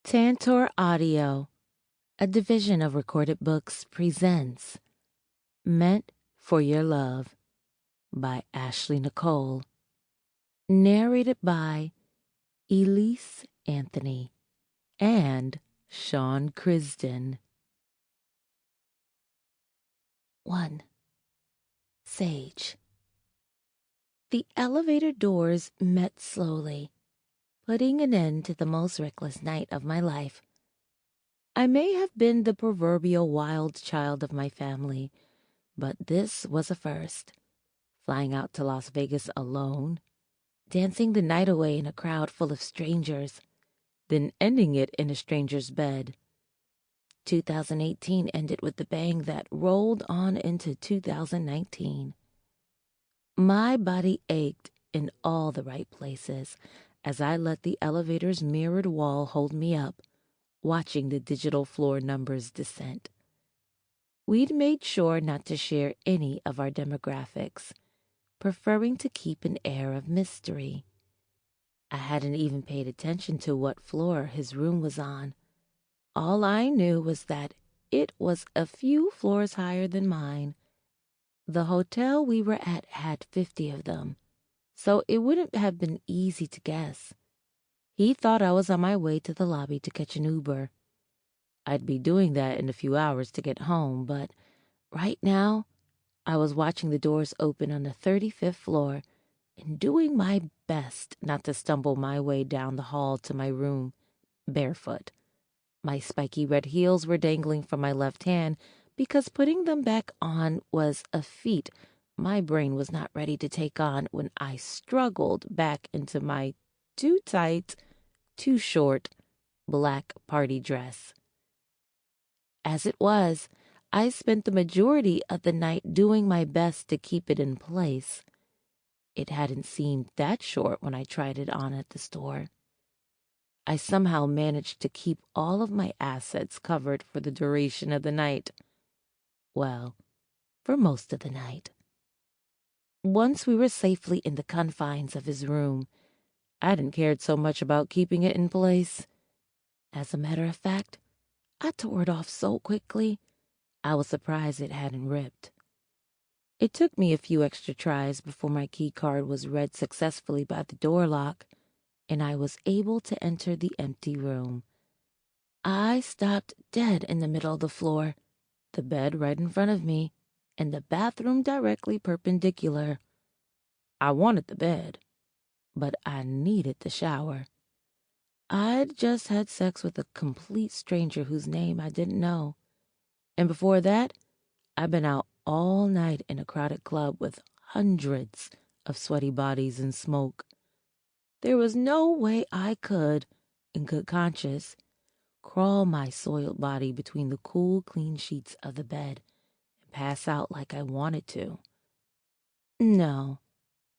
Tantor Audio, a division of Recorded Books, presents Meant for Your Love by Ashleynicole, narrated by Elyce Anthony and Sean Crisden. 1. Sage. The elevator doors met slowly, putting an end to the most reckless night of my life. I may have been the proverbial wild child of my family, but this was a first. Flying out to Las Vegas alone, dancing the night away in a crowd full of strangers, then ending it in a stranger's bed. 2018 ended with the bang that rolled on into 2019. My body ached in all the right places as I let the elevator's mirrored wall hold me up, watching the digital floor numbers descend. We'd made sure not to share any of our demographics, preferring to keep an air of mystery. I hadn't even paid attention to what floor his room was on. All I knew was that it was a few floors higher than mine. The hotel we were at had 50 of them, so it wouldn't have been easy to guess. He thought I was on my way to the lobby to catch an Uber. I'd be doing that in a few hours to get home, but right now, I was watching the doors open on the 35th floor and doing my best not to stumble my way down the hall to my room, barefoot. My spiky red heels were dangling from my left hand because putting them back on was a feat my brain was not ready to take on when I struggled back into my too tight, too short, black party dress. As it was, I spent the majority of the night doing my best to keep it in place. It hadn't seemed that short when I tried it on at the store. I somehow managed to keep all of my assets covered for the duration of the night. Well, for most of the night. Once we were safely in the confines of his room, I hadn't cared so much about keeping it in place. As a matter of fact, I tore it off so quickly, I was surprised it hadn't ripped. It took me a few extra tries before my key card was read successfully by the door lock, and I was able to enter the empty room. I stopped dead in the middle of the floor, the bed right in front of me, and the bathroom directly perpendicular. I wanted the bed, but I needed the shower. I'd just had sex with a complete stranger whose name I didn't know, and before that, I'd been out all night in a crowded club with hundreds of sweaty bodies and smoke. There was no way I could, in good conscience, crawl my soiled body between the cool, clean sheets of the bed and pass out like I wanted to. No,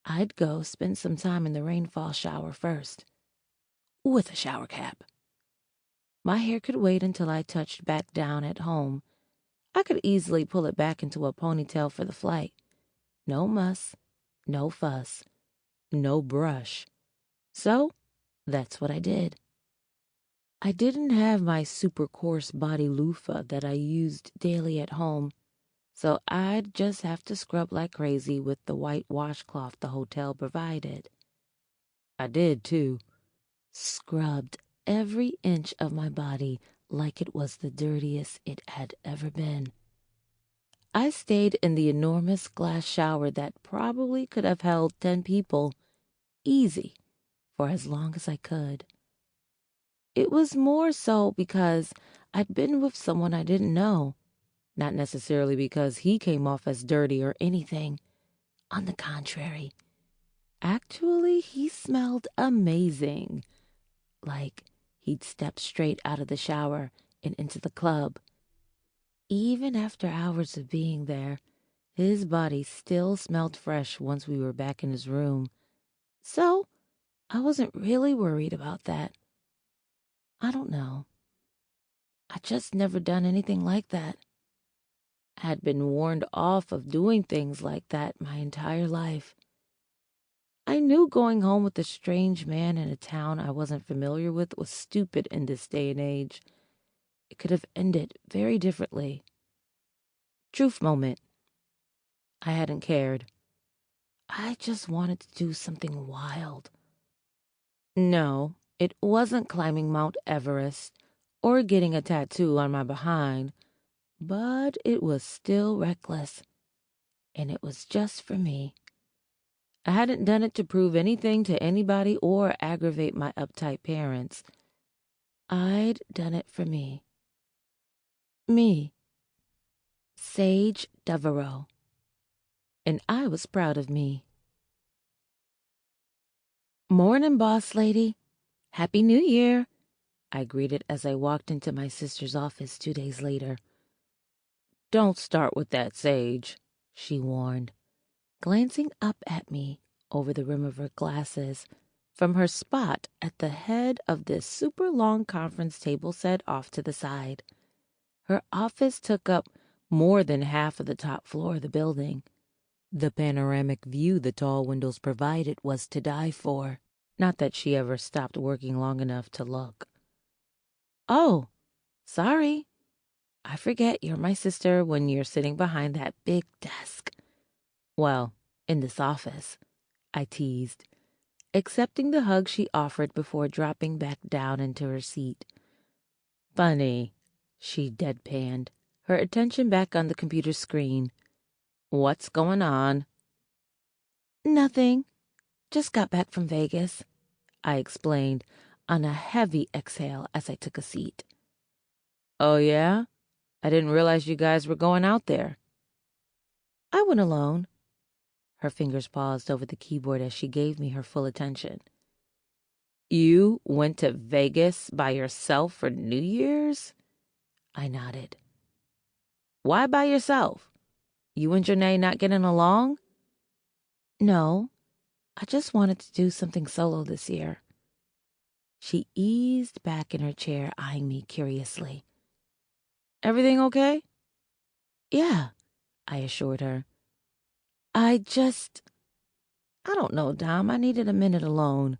I'd go spend some time in the rainfall shower first, with a shower cap. My hair could wait until I touched back down at home. I could easily pull it back into a ponytail for the flight. No muss, no fuss, no brush. So, that's what I did. I didn't have my super coarse body loofah that I used daily at home, so I'd just have to scrub like crazy with the white washcloth the hotel provided. I did, too. Scrubbed every inch of my body like it was the dirtiest it had ever been. I stayed in the enormous glass shower that probably could have held 10 people, easy, for as long as I could. It was more so because I'd been with someone I didn't know, not necessarily because he came off as dirty or anything. On the contrary, actually, he smelled amazing, like he'd stepped straight out of the shower and into the club. Even after hours of being there, his body still smelled fresh once we were back in his room. So, I wasn't really worried about that. I don't know. I just never done anything like that. I had been warned off of doing things like that my entire life. I knew going home with a strange man in a town I wasn't familiar with was stupid in this day and age. It could have ended very differently. Truth moment. I hadn't cared. I just wanted to do something wild. No, it wasn't climbing Mount Everest or getting a tattoo on my behind, but it was still reckless, and it was just for me. I hadn't done it to prove anything to anybody or aggravate my uptight parents. I'd done it for me. Me. Sage Devereaux. And I was proud of me. "Morning, boss lady. Happy New Year," I greeted as I walked into my sister's office 2 days later. "Don't start with that, Sage," she warned, glancing up at me over the rim of her glasses from her spot at the head of this super long conference table set off to the side. Her office took up more than half of the top floor of the building. The panoramic view the tall windows provided was to die for. Not that she ever stopped working long enough to look. "Oh, sorry. I forget you're my sister when you're sitting behind that big desk. Well, in this office," I teased, accepting the hug she offered before dropping back down into her seat. "Funny," she deadpanned, her attention back on the computer screen. "What's going on?" "Nothing. Just got back from Vegas," I explained on a heavy exhale as I took a seat. "Oh, yeah? I didn't realize you guys were going out there." "I went alone." Her fingers paused over the keyboard as she gave me her full attention. "You went to Vegas by yourself for New Year's?" I nodded. "Why by yourself? You and Janae not getting along?" "No, I just wanted to do something solo this year." She eased back in her chair, eyeing me curiously. "Everything okay?" "Yeah," I assured her. I don't know, Dom. I needed a minute alone."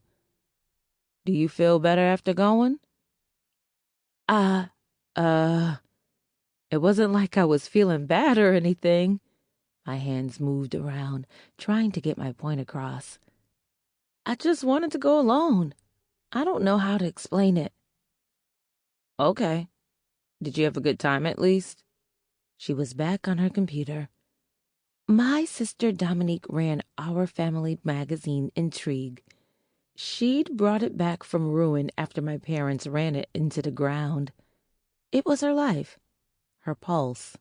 "Do you feel better after going?" Uh, uh, it wasn't like I was feeling bad or anything." My hands moved around, trying to get my point across. "I just wanted to go alone. I don't know how to explain it." "Okay. Did you have a good time at least?" She was back on her computer. "My sister Dominique ran our family magazine, Intrigue. She'd brought it back from ruin after my parents ran it into the ground. It was her life, her pulse.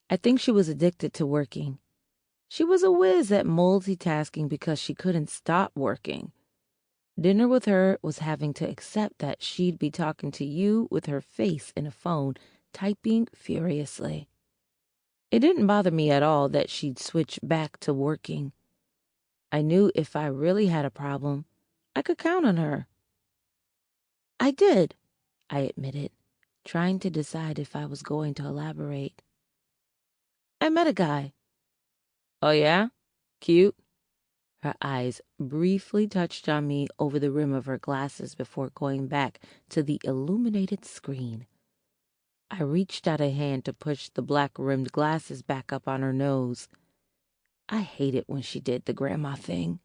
I think she was addicted to working. She was a whiz at multitasking because she couldn't stop working. Dinner with her was having to accept that she'd be talking to you with her face in a phone, typing furiously. It didn't bother me at all that she'd switch back to working. I knew if I really had a problem, I could count on her. "I did," I admitted, trying to decide if I was going to elaborate. "I met a guy." "Oh, yeah? Cute?" Her eyes briefly touched on me over the rim of her glasses before going back to the illuminated screen. I reached out a hand to push the black-rimmed glasses back up on her nose. I hated when she did the grandma thing.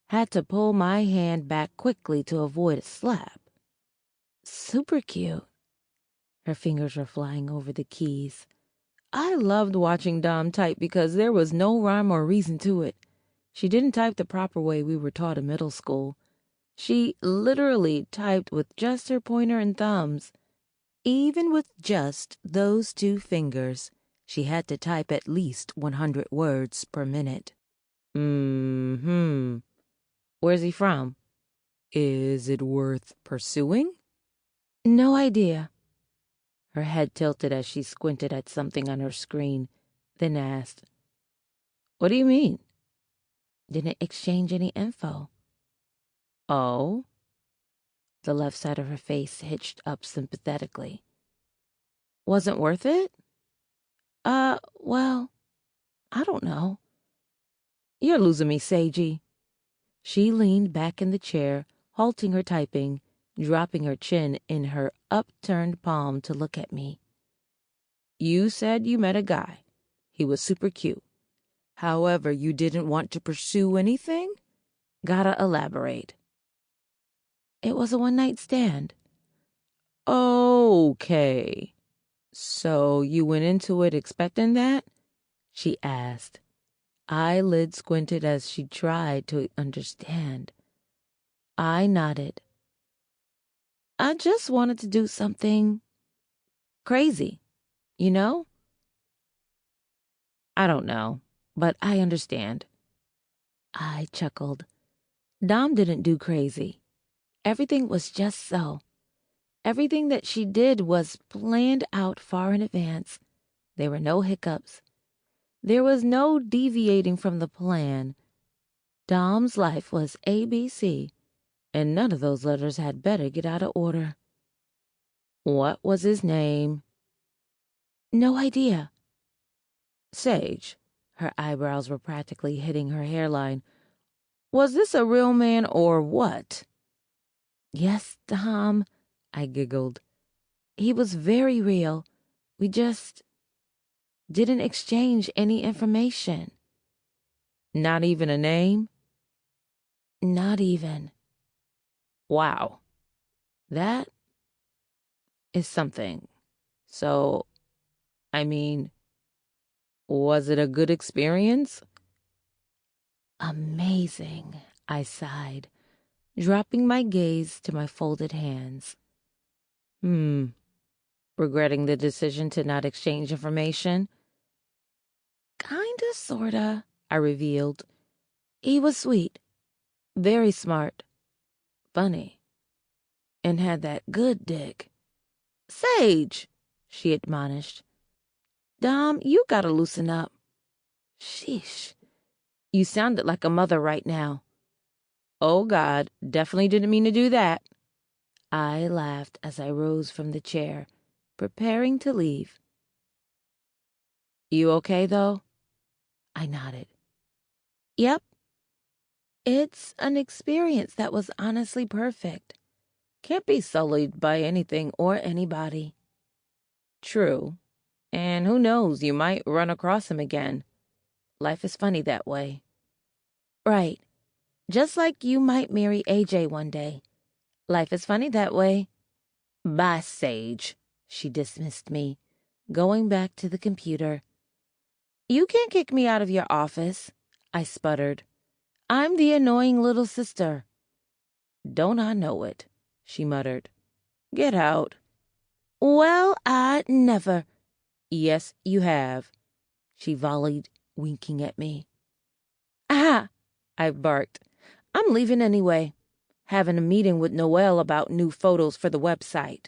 Had to pull my hand back quickly to avoid a slap. "Super cute." Her fingers were flying over the keys. I loved watching Dom type because there was no rhyme or reason to it. She didn't type the proper way we were taught in middle school. She literally typed with just her pointer and thumbs. Even with just those 2 fingers, she had to type at least 100 words per minute. Where's he from? Is it worth pursuing?" "No idea." Her head tilted as she squinted at something on her screen, then asked, "What do you mean?" "Didn't exchange any info." "Oh?" The left side of her face hitched up sympathetically. "Wasn't worth it?" Well, I don't know." "You're losing me, Sagey." She leaned back in the chair, halting her typing, dropping her chin in her upturned palm to look at me. You said you met a guy. He was super cute. However, you didn't want to pursue anything? Gotta elaborate. It was a one-night stand. Okay. So you went into it expecting that? She asked. Eyelids squinted as she tried to understand. I nodded. I just wanted to do something crazy, you know? I don't know, but I understand. I chuckled. Dom didn't do crazy. Everything was just so. Everything that she did was planned out far in advance. There were no hiccups. There was no deviating from the plan. Dom's life was ABC, and none of those letters had better get out of order. What was his name? No idea. Sage. Her eyebrows were practically hitting her hairline. Was this a real man or what? Yes, Dom, I giggled. He was very real. We just didn't exchange any information. Not even a name? Not even. Wow. That is something. So, I mean, was it a good experience? Amazing, I sighed, dropping my gaze to my folded hands. Regretting the decision to not exchange information? Kinda, sorta, I revealed. He was sweet, very smart, funny, and had that good dick. Sage, she admonished. Dom, you gotta loosen up. Sheesh, you sounded like a mother right now. Oh, God, definitely didn't mean to do that. I laughed as I rose from the chair, preparing to leave. You okay, though? I nodded. Yep. It's an experience that was honestly perfect. Can't be sullied by anything or anybody. True. And who knows, you might run across him again. Life is funny that way. Right. Just like you might marry AJ one day. Life is funny that way. Bye, Sage, she dismissed me, going back to the computer. You can't kick me out of your office, I sputtered. I'm the annoying little sister. Don't I know it, she muttered. Get out. Well, I never. Yes, you have, she volleyed, winking at me. Ah, I barked. I'm leaving anyway. Having a meeting with Noelle about new photos for the website.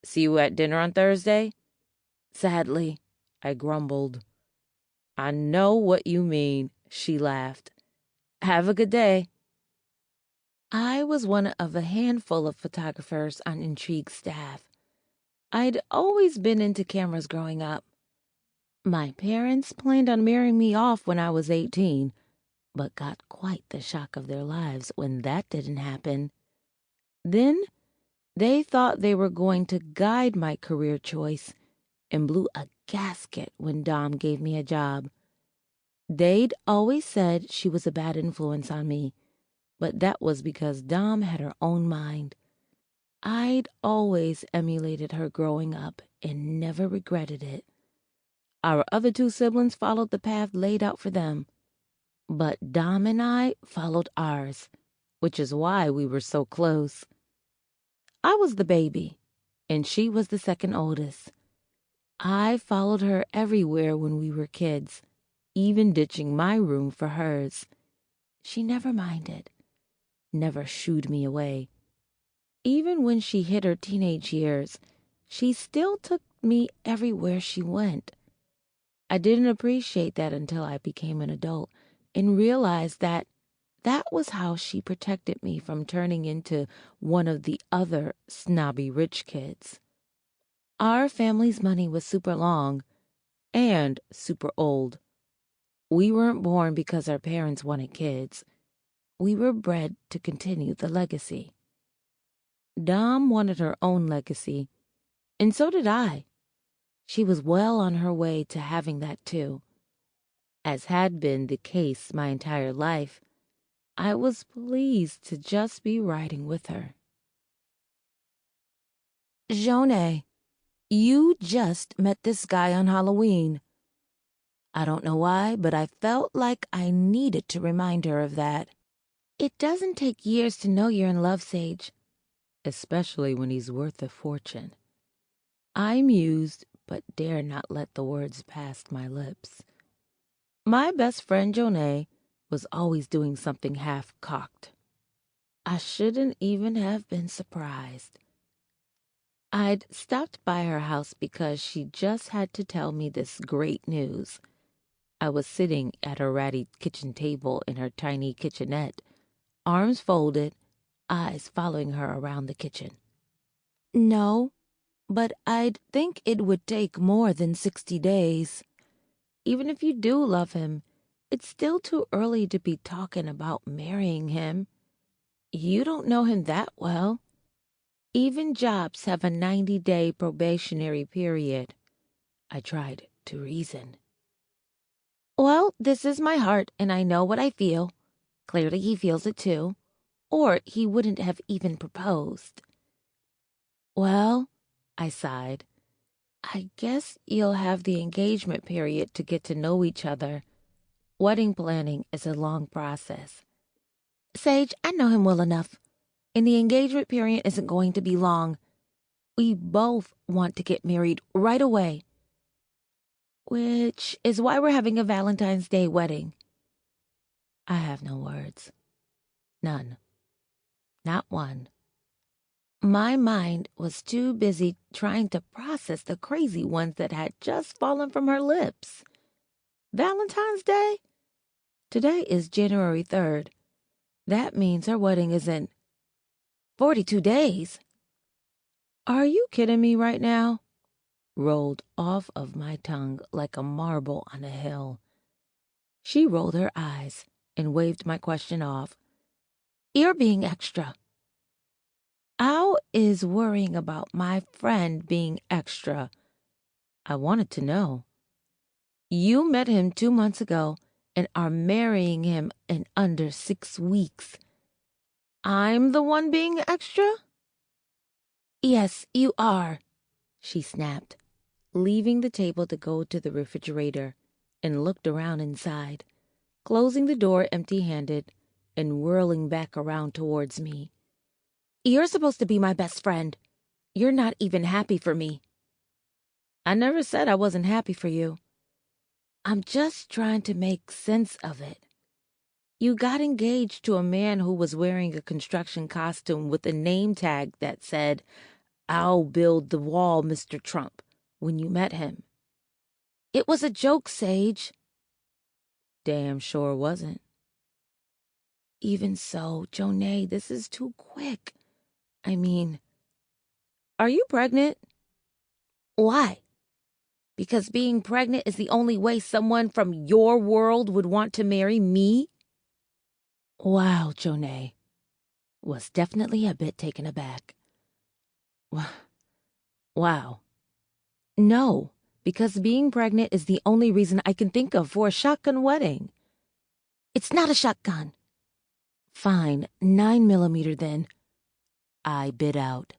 See you at dinner on Thursday? Sadly, I grumbled. I know what you mean, she laughed. Have a good day. I was one of a handful of photographers on Intrigue's staff. I'd always been into cameras growing up. My parents planned on marrying me off when I was 18, but got quite the shock of their lives when that didn't happen. Then they thought they were going to guide my career choice and blew a gasket when Dom gave me a job. They'd always said she was a bad influence on me, but that was because Dom had her own mind. I'd always emulated her growing up and never regretted it. Our other two siblings followed the path laid out for them, but Dom and I followed ours, which is why we were so close. I was the baby, and she was the second oldest. I followed her everywhere when we were kids, even ditching my room for hers. She never minded, never shooed me away. Even when she hit her teenage years, she still took me everywhere she went. I didn't appreciate that until I became an adult and realized that that was how she protected me from turning into one of the other snobby rich kids. Our family's money was super long and super old. We weren't born because our parents wanted kids. we were bred to continue the legacy. Dom wanted her own legacy, and so did I. She was well on her way to having that too. As had been the case my entire life, I was pleased to just be riding with her. Jonah, you just met this guy on Halloween. I don't know why, but I felt like I needed to remind her of that. It doesn't take years to know you're in love, Sage. Especially when he's worth a fortune. I mused, but dare not let the words pass my lips. My best friend Jonah was always doing something half-cocked. I shouldn't even have been surprised. I'd stopped by her house because she just had to tell me this great news. I was sitting at her ratty kitchen table in her tiny kitchenette, arms folded, eyes following her around the kitchen. No, but I'd think it would take more than 60 days. Even if you do love him, it's still too early to be talking about marrying him. You don't know him that well. Even jobs have a 90-day probationary period. I tried to reason. Well, this is my heart, and I know what I feel. Clearly he feels it too, or he wouldn't have even proposed. Well, I sighed, I guess you'll have the engagement period to get to know each other. Wedding planning is a long process. Sage, I know him well enough, and the engagement period isn't going to be long. We both want to get married right away. Which is why we're having a Valentine's Day wedding. I have no words. None. Not one. My mind was too busy trying to process the crazy ones that had just fallen from her lips. Valentine's Day? Today is January 3rd. That means her wedding is in 42 days. Are you kidding me right now? Rolled off of my tongue like a marble on a hill. She rolled her eyes and waved my question off. You're being extra. How is worrying about my friend being extra? I wanted to know. You met him 2 months ago and are marrying him in under 6 weeks. I'm the one being extra? Yes, you are, she snapped, leaving the table to go to the refrigerator, and looked around inside, closing the door empty-handed and whirling back around towards me. You're supposed to be my best friend. You're not even happy for me. I never said I wasn't happy for you. I'm just trying to make sense of it. You got engaged to a man who was wearing a construction costume with a name tag that said, I'll build the wall, Mr. Trump, when you met him. It was a joke, Sage. Damn sure wasn't. Even so, Jonah, this is too quick. I mean, are you pregnant? Why? Because being pregnant is the only way someone from your world would want to marry me? Wow, Jonah was definitely a bit taken aback. Wow. No, because being pregnant is the only reason I can think of for a shotgun wedding. It's not a shotgun. Fine, 9mm then. I bid out.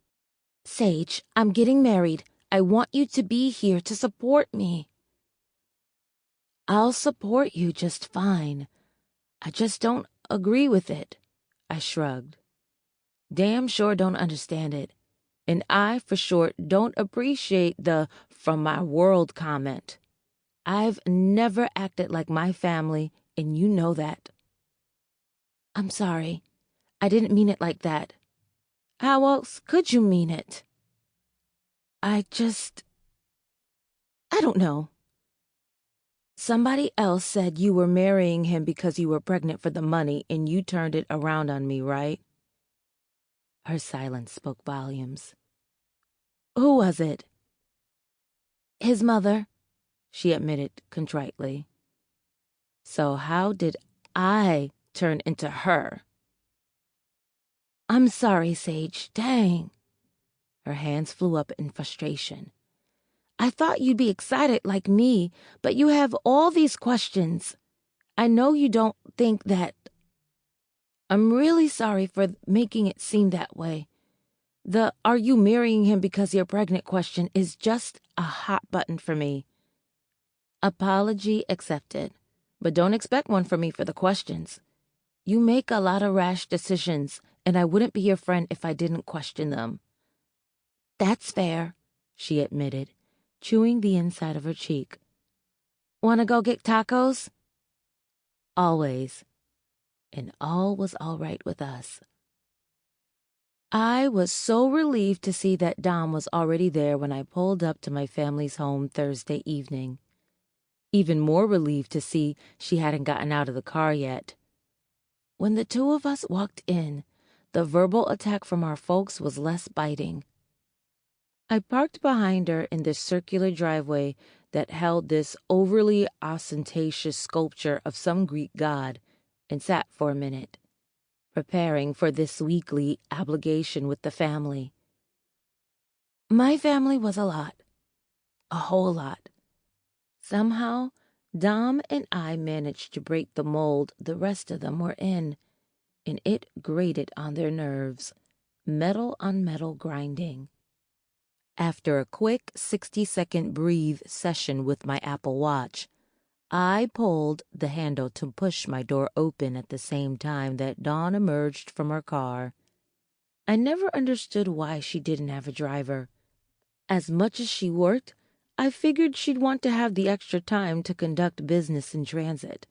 Sage, I'm getting married. I want you to be here to support me. I'll support you just fine. I just don't agree with it. I shrugged. Damn sure don't understand it. And I, for short, don't appreciate the from my world comment. I've never acted like my family, and you know that. I'm sorry. I didn't mean it like that. How else could you mean it? I don't know. Somebody else said you were marrying him because you were pregnant for the money and you turned it around on me, right? Her silence spoke volumes. Who was it? His mother, she admitted contritely. So how did I turn into her? I'm sorry, Sage. Dang. Her hands flew up in frustration. I thought you'd be excited like me, but you have all these questions. I know you don't think that. I'm really sorry for making it seem that way. The "are you marrying him because you're pregnant" question is just a hot button for me. Apology accepted, but don't expect one from me for the questions. You make a lot of rash decisions, and I wouldn't be your friend if I didn't question them. That's fair, she admitted, chewing the inside of her cheek. Wanna go get tacos? Always. And all was all right with us. I was so relieved to see that Dom was already there when I pulled up to my family's home Thursday evening. Even more relieved to see she hadn't gotten out of the car yet. When the two of us walked in, the verbal attack from our folks was less biting. I parked behind her in the circular driveway that held this overly ostentatious sculpture of some Greek god and sat for a minute, preparing for this weekly obligation with the family. My family was a lot. A whole lot. Somehow, Dom and I managed to break the mold the rest of them were in, and it grated on their nerves, metal on metal grinding. After a quick 60-second breathe session with my Apple Watch, I pulled the handle to push my door open at the same time that Dawn emerged from her car. I never understood why she didn't have a driver. As much as she worked, I figured she'd want to have the extra time to conduct business in transit.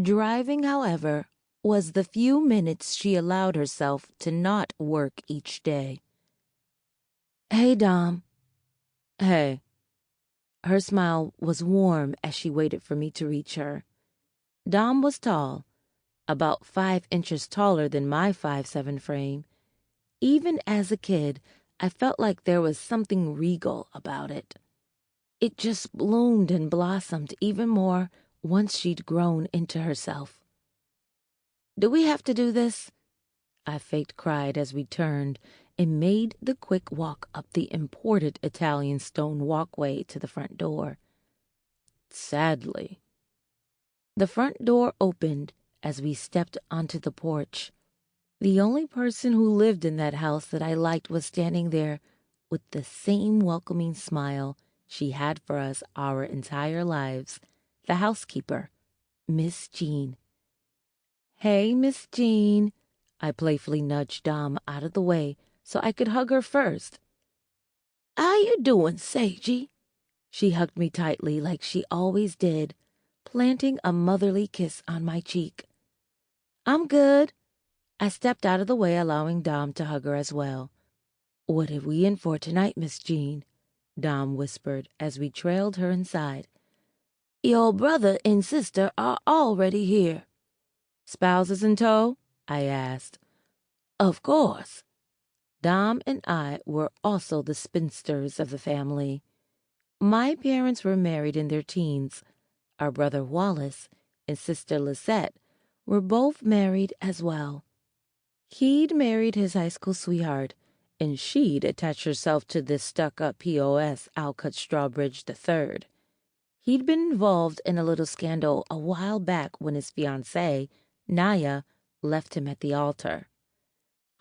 Driving, however, was the few minutes she allowed herself to not work each day. Hey, Dom. Hey. Her smile was warm as she waited for me to reach her. Dom was tall, about 5 inches taller than my 5'7" frame. Even as a kid, I felt like there was something regal about it. It just bloomed and blossomed even more once she'd grown into herself. Do we have to do this? I faked cried as we turned and made the quick walk up the imported Italian stone walkway to the front door. Sadly. The front door opened as we stepped onto the porch. The only person who lived in that house that I liked was standing there with the same welcoming smile she had for us our entire lives, the housekeeper, Miss Jean. Hey, Miss Jean. I playfully nudged Dom out of the way so I could hug her first. How you doing, Sagey? She hugged me tightly like she always did, planting a motherly kiss on my cheek. I'm good. I stepped out of the way, allowing Dom to hug her as well. What are we in for tonight, Miss Jean? Dom whispered as we trailed her inside. Your brother and sister are already here. Spouses in tow? I asked. Of course. Dom and I were also the spinsters of the family. My parents were married in their teens. Our brother Wallace and sister Lisette were both married as well. He'd married his high school sweetheart, and she'd attached herself to this stuck-up POS Alcott Strawbridge III. He'd been involved in a little scandal a while back when his fiancée, Naya, left him at the altar.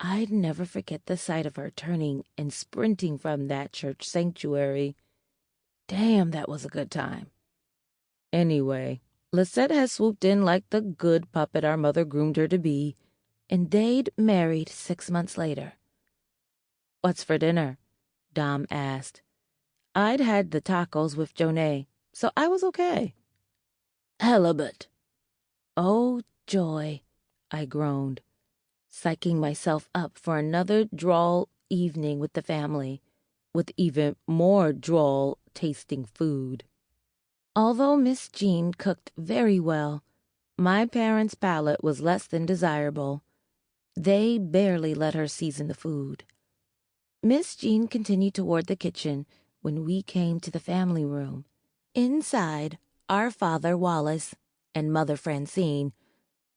I'd never forget the sight of her turning and sprinting from that church sanctuary. Damn, that was a good time. Anyway, Lisette had swooped in like the good puppet our mother groomed her to be, and they'd married 6 months later. What's for dinner? Dom asked. I'd had the tacos with Jonay, so I was okay. Halibut. Oh, joy, I groaned, psyching myself up for another droll evening with the family, with even more droll-tasting food. Although Miss Jean cooked very well, my parents' palate was less than desirable. They barely let her season the food. Miss Jean continued toward the kitchen when we came to the family room. Inside, our father Wallace and mother Francine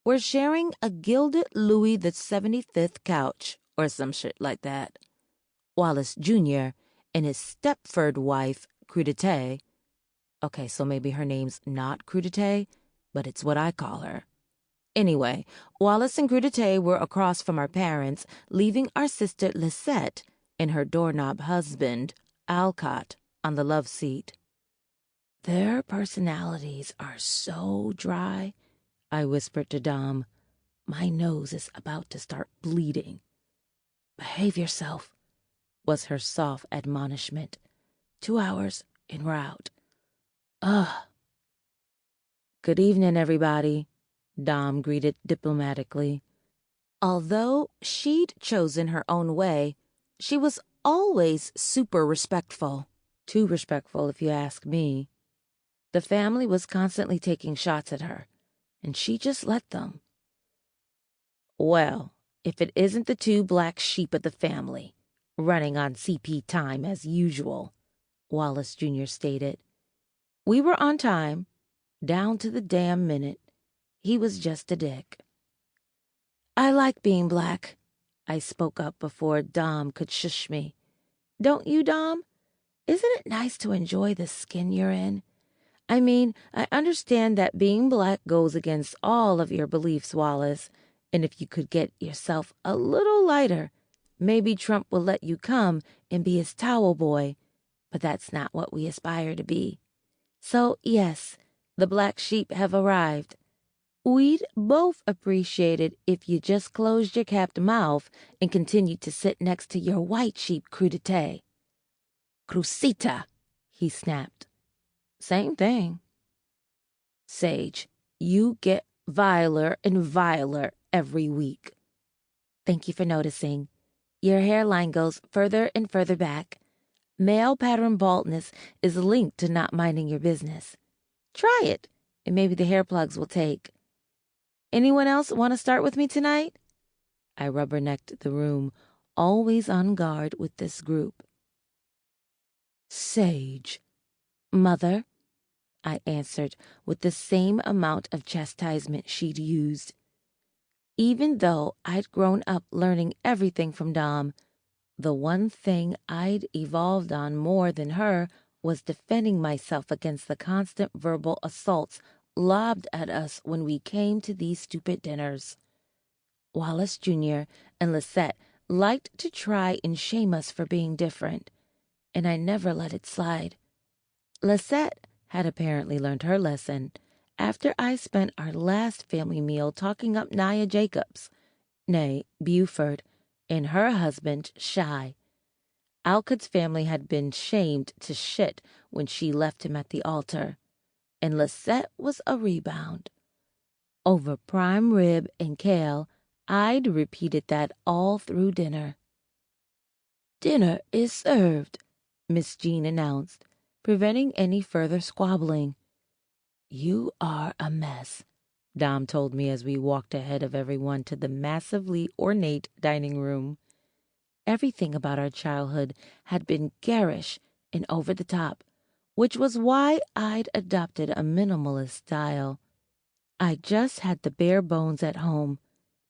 were sharing a gilded Louis the 75th couch, or some shit like that. Wallace Jr. and his Stepford wife, Crudité. Okay, so maybe her name's not Crudité, but it's what I call her. Anyway, Wallace and Crudité were across from our parents, leaving our sister Lisette and her doorknob husband, Alcott, on the love seat. Their personalities are so dry, I whispered to Dom. My nose is about to start bleeding. Behave yourself, was her soft admonishment. 2 hours and we're out. Ugh. Good evening, everybody, Dom greeted diplomatically. Although she'd chosen her own way, she was always super respectful. Too respectful, if you ask me. The family was constantly taking shots at her, and she just let them. Well, if it isn't the 2 black sheep of the family, running on CP time as usual, Wallace Jr. stated. We were on time, down to the damn minute. He was just a dick. I like being black, I spoke up before Dom could shush me. Don't you, Dom? Isn't it nice to enjoy the skin you're in? I mean, I understand that being black goes against all of your beliefs, Wallace, and if you could get yourself a little lighter, maybe Trump will let you come and be his towel boy, but that's not what we aspire to be. So, yes, the black sheep have arrived. We'd both appreciate it if you just closed your capped mouth and continued to sit next to your white sheep, Crudité. Crusita, he snapped. Same thing. Sage, you get viler and viler every week. Thank you for noticing. Your hairline goes further and further back. Male pattern baldness is linked to not minding your business. Try it, and maybe the hair plugs will take. Anyone else want to start with me tonight? I rubbernecked the room, always on guard with this group. Sage. Mother, I answered with the same amount of chastisement she'd used. Even though I'd grown up learning everything from Dom, the one thing I'd evolved on more than her was defending myself against the constant verbal assaults lobbed at us when we came to these stupid dinners. Wallace Jr. and Lisette liked to try and shame us for being different, and I never let it slide. Lisette had apparently learned her lesson after I spent our last family meal talking up Nia Jacobs, nay, Buford, and her husband, Shy. Alcott's family had been shamed to shit when she left him at the altar, and Lisette was a rebound. Over prime rib and kale, I'd repeated that all through dinner. Dinner is served, Miss Jean announced, preventing any further squabbling. You are a mess, Dom told me as we walked ahead of everyone to the massively ornate dining room. Everything about our childhood had been garish and over the top, which was why I'd adopted a minimalist style. I just had the bare bones at home,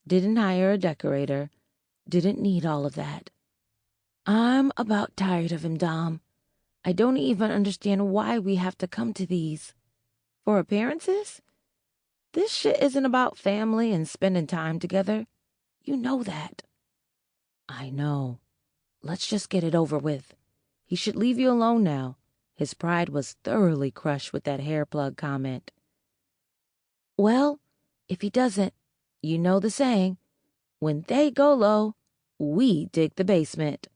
didn't hire a decorator, didn't need all of that. I'm about tired of him, Dom. I don't even understand why we have to come to these. For appearances? This shit isn't about family and spending time together. You know that. I know. Let's just get it over with. He should leave you alone now. His pride was thoroughly crushed with that hair plug comment. Well, if he doesn't, you know the saying, when they go low, we dig the basement.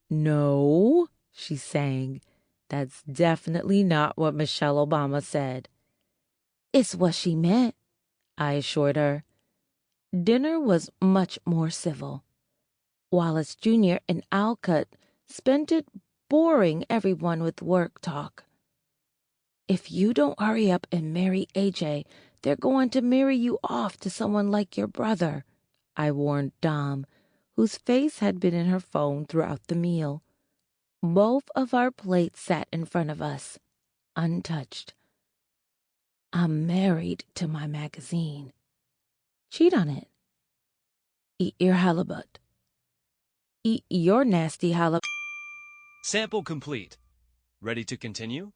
No, she sang. That's definitely not what Michelle Obama said. It's what she meant, I assured her. Dinner was much more civil. Wallace Jr. and Alcott spent it boring everyone with work talk. If you don't hurry up and marry AJ, they're going to marry you off to someone like your brother, I warned Dom, whose face had been in her phone throughout the meal. Both of our plates sat in front of us, untouched. I'm married to my magazine. Cheat on it. Eat your halibut. Eat your nasty halibut. Sample complete. Ready to continue?